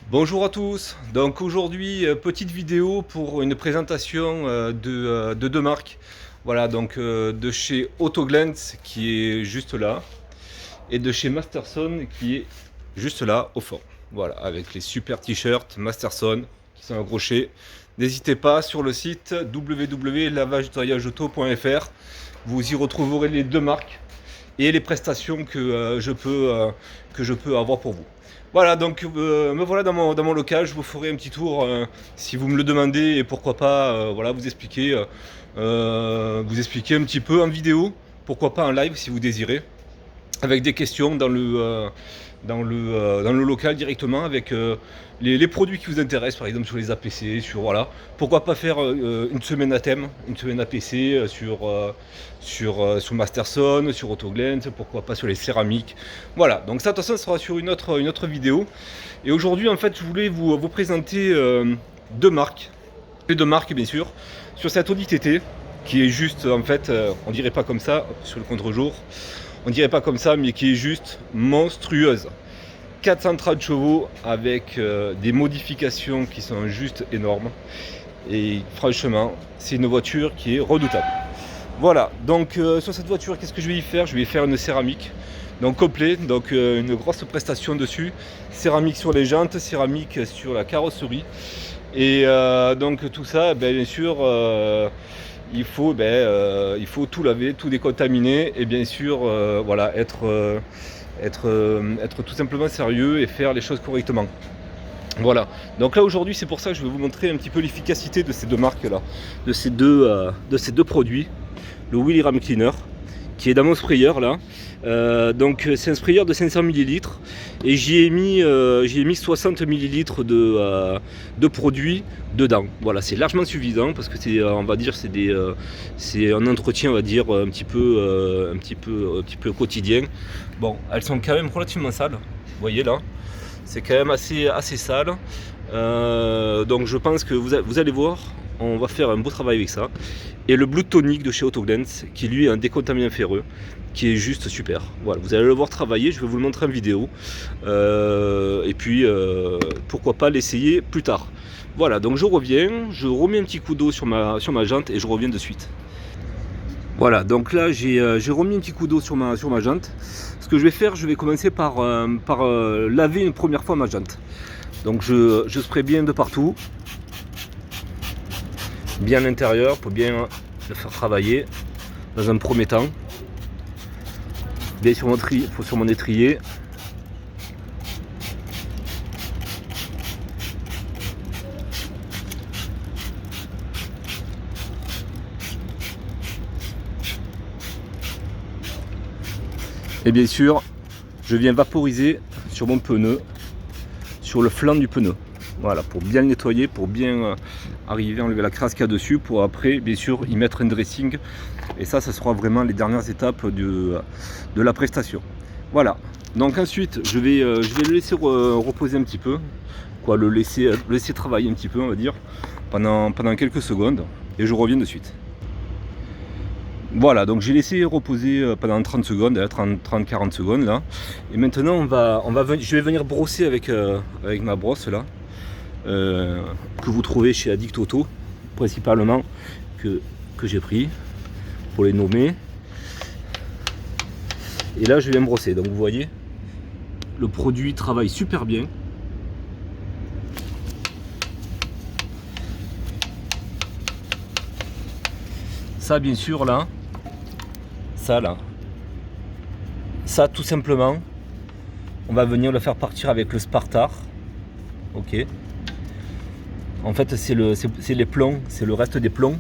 Bonjour à tous, donc aujourd'hui petite vidéo pour une présentation de deux marques. Voilà, donc de chez Autoglens qui est juste là et de chez Masterson qui est juste là au fond. Voilà, avec les super t-shirts Masterson qui sont accrochés. N'hésitez pas sur le site www.lavagetouillageauto.fr, vous y retrouverez les deux marques et les prestations que je peux avoir pour vous. Voilà, donc me voilà dans mon local, je vous ferai un petit tour si vous me le demandez et pourquoi pas voilà, vous expliquer un petit peu en vidéo, pourquoi pas en live si vous désirez, avec des questions dans le local directement avec les produits qui vous intéressent, par exemple sur les APC, sur voilà. Pourquoi pas faire une semaine à thème, une semaine APC sur Masterson, sur Autoglens, pourquoi pas sur les céramiques. Voilà, donc ça de toute façon sera sur une autre vidéo. Et aujourd'hui en fait je voulais vous présenter deux marques, les deux marques bien sûr, sur cette Audi TT qui est juste en fait, on dirait pas comme ça sur le contre-jour. On dirait pas comme ça, mais qui est juste monstrueuse. 430 chevaux avec des modifications qui sont juste énormes. Et franchement, c'est une voiture qui est redoutable. Voilà, donc sur cette voiture, qu'est-ce que je vais y faire? Je vais y faire une céramique. Donc complet, donc une grosse prestation dessus. Céramique sur les jantes, céramique sur la carrosserie. Et donc tout ça, bien sûr, il faut tout laver, tout décontaminer et bien sûr voilà, être tout simplement sérieux et faire les choses correctement. Voilà, donc là aujourd'hui c'est pour ça que je vais vous montrer un petit peu l'efficacité de ces deux marques là, de ces deux produits. Le Wheelie Ram Cleaner qui est dans mon sprayer là. Donc c'est un sprayer de 500 ml et j'y ai mis 60 ml de produits dedans. Voilà, c'est largement suffisant parce que c'est, on va dire, c'est un entretien, on va dire, un petit peu quotidien. Bon, elles sont quand même relativement sales. Vous voyez là, c'est quand même assez sale. Donc je pense que vous allez voir, on va faire un beau travail avec ça. Et le Blue Tonic de chez Autoglens, qui lui est un décontaminant ferreux, qui est juste super. Voilà, vous allez le voir travailler, je vais vous le montrer en vidéo. Et puis, pourquoi pas l'essayer plus tard. Voilà, donc je reviens, je remets un petit coup d'eau sur ma jante et je reviens de suite. Voilà, donc là j'ai remis un petit coup d'eau sur ma jante. Ce que je vais faire, je vais commencer par laver une première fois ma jante. Donc je spray bien de partout, bien à l'intérieur pour bien le faire travailler dans un premier temps. Bien sur mon étrier. Et bien sûr, je viens vaporiser sur mon pneu, sur le flanc du pneu. Voilà, pour bien le nettoyer, pour bien arriver à enlever la crasse qu'il y a dessus, pour après, bien sûr, y mettre un dressing. Et ça sera vraiment les dernières étapes de la prestation. Voilà, donc ensuite, je vais le laisser reposer un petit peu, quoi, le laisser travailler un petit peu, on va dire, pendant quelques secondes. Et je reviens de suite. Voilà, donc j'ai laissé reposer pendant 30 secondes, 30-40 secondes là. Et maintenant je vais venir brosser avec ma brosse là, que vous trouvez chez Addict Auto, principalement, que j'ai pris pour les nommer. Et là je viens me brosser, donc vous voyez, le produit travaille super bien. Ça bien sûr là, ça tout simplement, on va venir le faire partir avec le Spartar. Ok. En fait c'est les plombs, c'est le reste des plombs.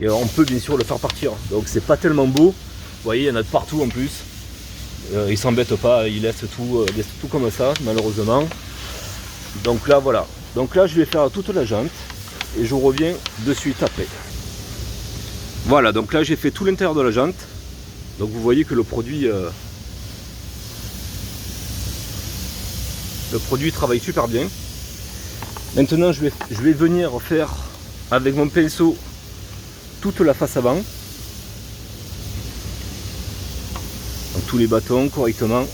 Et on peut bien sûr le faire partir. Donc c'est pas tellement beau. Vous voyez, il y en a de partout en plus. Il s'embête pas, il laisse tout comme ça, malheureusement. Donc là voilà. Donc là je vais faire toute la jante et je reviens de suite après. Voilà, donc là j'ai fait tout l'intérieur de la jante. Donc vous voyez que le produit travaille super bien. Maintenant je vais venir faire avec mon pinceau toute la face avant. Donc tous les bâtons correctement.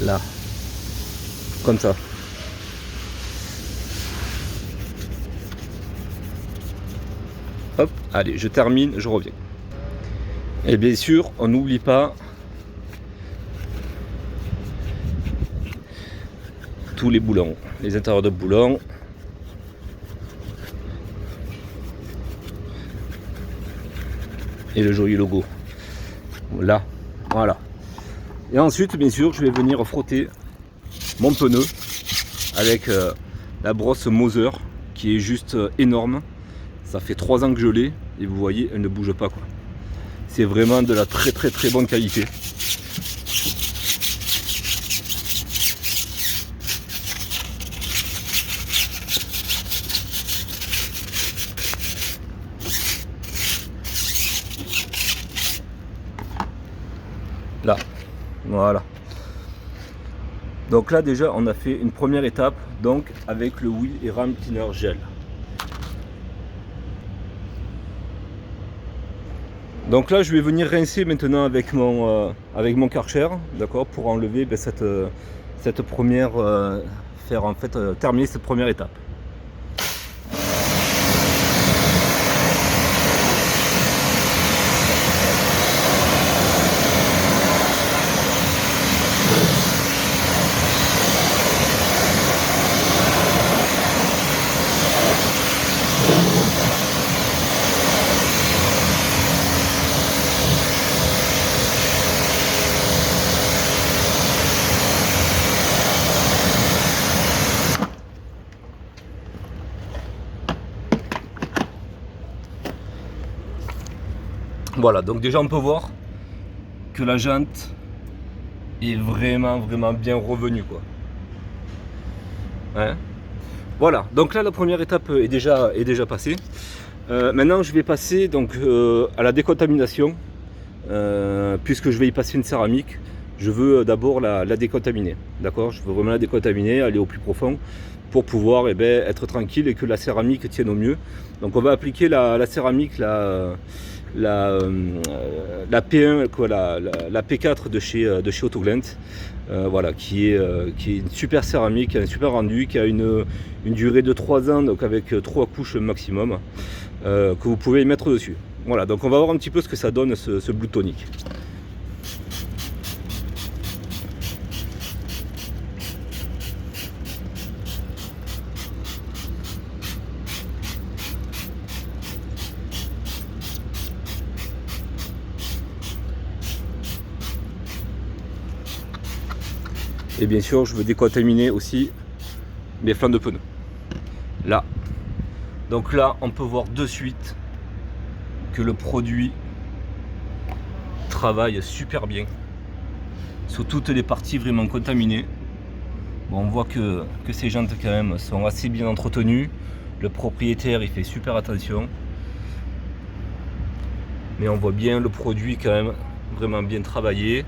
Là, comme ça. Hop, allez, je termine, je reviens. Et bien sûr, on n'oublie pas tous les boulons, les intérieurs de boulons. Et le joli logo. Là, voilà. Et ensuite, bien sûr, je vais venir frotter mon pneu avec la brosse Moser qui est juste énorme. Ça fait 3 ans que je l'ai et vous voyez, elle ne bouge pas quoi. C'est vraiment de la très bonne qualité. Là, voilà. Donc là déjà on a fait une première étape donc avec le Wheel et Ram Cleaner Gel. Donc là je vais venir rincer maintenant avec mon Karcher, d'accord, pour enlever cette première, terminer cette première étape. Voilà, donc déjà on peut voir que la jante est vraiment bien revenue quoi. Hein, voilà, donc là la première étape est déjà passée. Maintenant je vais passer donc à la décontamination. Puisque je vais y passer une céramique, je veux d'abord la décontaminer. D'accord, je veux vraiment la décontaminer, aller au plus profond pour pouvoir être tranquille et que la céramique tienne au mieux. Donc on va appliquer la céramique, la P1, quoi, la P4 de chez Autoglent, voilà, qui est une super céramique, qui a un super rendu, qui a une durée de 3 ans, donc avec 3 couches maximum, que vous pouvez y mettre dessus. Voilà, donc on va voir un petit peu ce que ça donne ce Blue Tonic. Et bien sûr, je veux décontaminer aussi mes flancs de pneus. Là. Donc là, on peut voir de suite que le produit travaille super bien sur toutes les parties vraiment contaminées. Bon, on voit que ces jantes quand même sont assez bien entretenues. Le propriétaire il fait super attention. Mais on voit bien le produit quand même vraiment bien travaillé.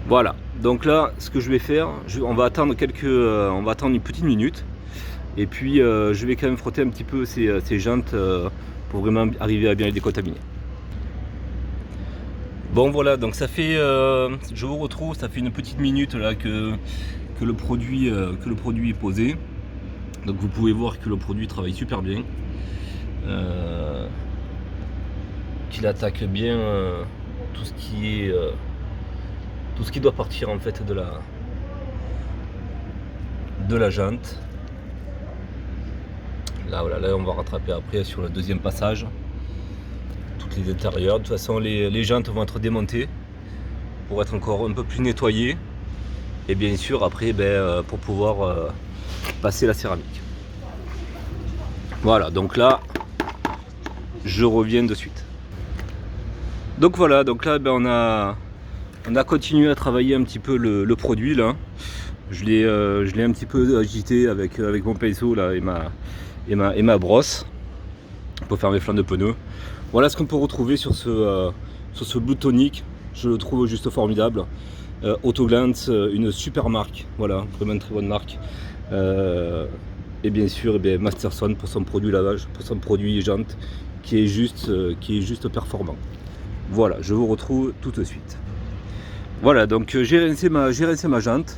Voilà, donc là ce que je vais faire, on va attendre une petite minute et puis je vais quand même frotter un petit peu ces jantes pour vraiment arriver à bien les décontaminer. Bon voilà, donc ça fait, je vous retrouve, ça fait une petite minute là que le produit est posé. Donc vous pouvez voir que le produit travaille super bien, qu'il attaque bien tout ce qui doit partir en fait de la jante. Là voilà, là on va rattraper après sur le deuxième passage toutes les intérieurs. De toute façon les jantes vont être démontées pour être encore un peu plus nettoyées et bien sûr après pour pouvoir passer la céramique. Voilà, donc là je reviens de suite. Donc voilà, donc là on a continué à travailler un petit peu le produit là. Je l'ai un petit peu agité avec mon pinceau là et ma brosse pour faire mes flancs de pneus. Voilà ce qu'on peut retrouver sur ce Blue Tonic. Je le trouve juste formidable. Autoglent, une super marque, voilà, vraiment une très bonne marque. Et bien sûr, Masterson pour son produit lavage, pour son produit jante, qui est juste performant. Voilà, je vous retrouve tout de suite. Voilà, donc j'ai rincé ma jante.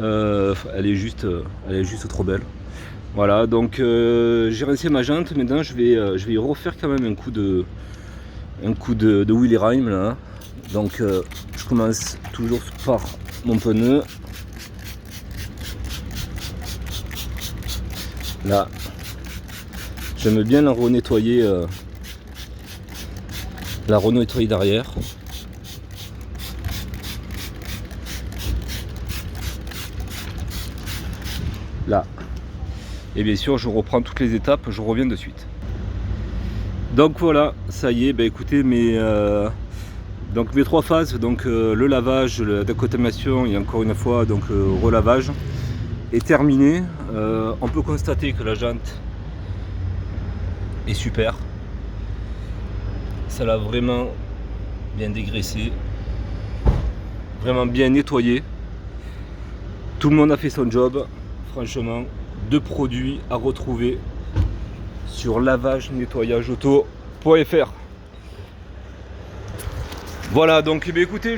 Elle est juste trop belle. Voilà, donc j'ai rincé ma jante. Maintenant, je vais y refaire quand même un coup de Willy Rime là. Donc, je commence toujours par mon pneu. Là, j'aime bien la renettoyer derrière. Là. Et bien sûr, je reprends toutes les étapes, je reviens de suite. Donc voilà, ça y est, écoutez, mes 3 phases, donc le lavage, la décontamination et encore une fois donc relavage est terminé. On peut constater que la jante est super. Ça l'a vraiment bien dégraissé, vraiment bien nettoyé. Tout le monde a fait son job, franchement. 2 produits à retrouver sur lavage-nettoyage-auto.fr. Voilà, donc écoutez,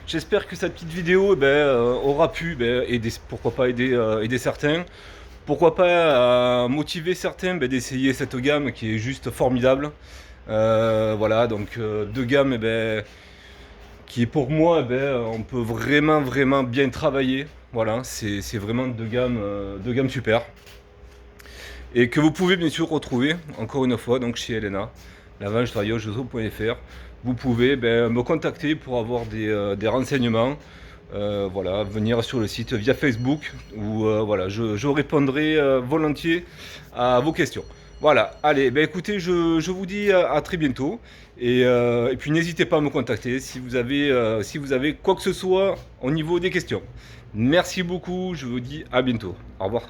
j'espère que cette petite vidéo aura pu aider, pourquoi pas aider certains, pourquoi pas motiver certains d'essayer cette gamme qui est juste formidable. Voilà, donc 2 gammes qui est pour moi, on peut vraiment bien travailler. Voilà, c'est vraiment 2 gammes super. Et que vous pouvez bien sûr retrouver, encore une fois, donc chez Elena, lavage-nettoyage-auto.fr. Vous pouvez me contacter pour avoir des renseignements. Voilà, venir sur le site via Facebook où voilà, je répondrai volontiers à vos questions. Voilà, allez, écoutez, je vous dis à très bientôt. Et puis n'hésitez pas à me contacter si vous avez quoi que ce soit au niveau des questions. Merci beaucoup, je vous dis à bientôt. Au revoir.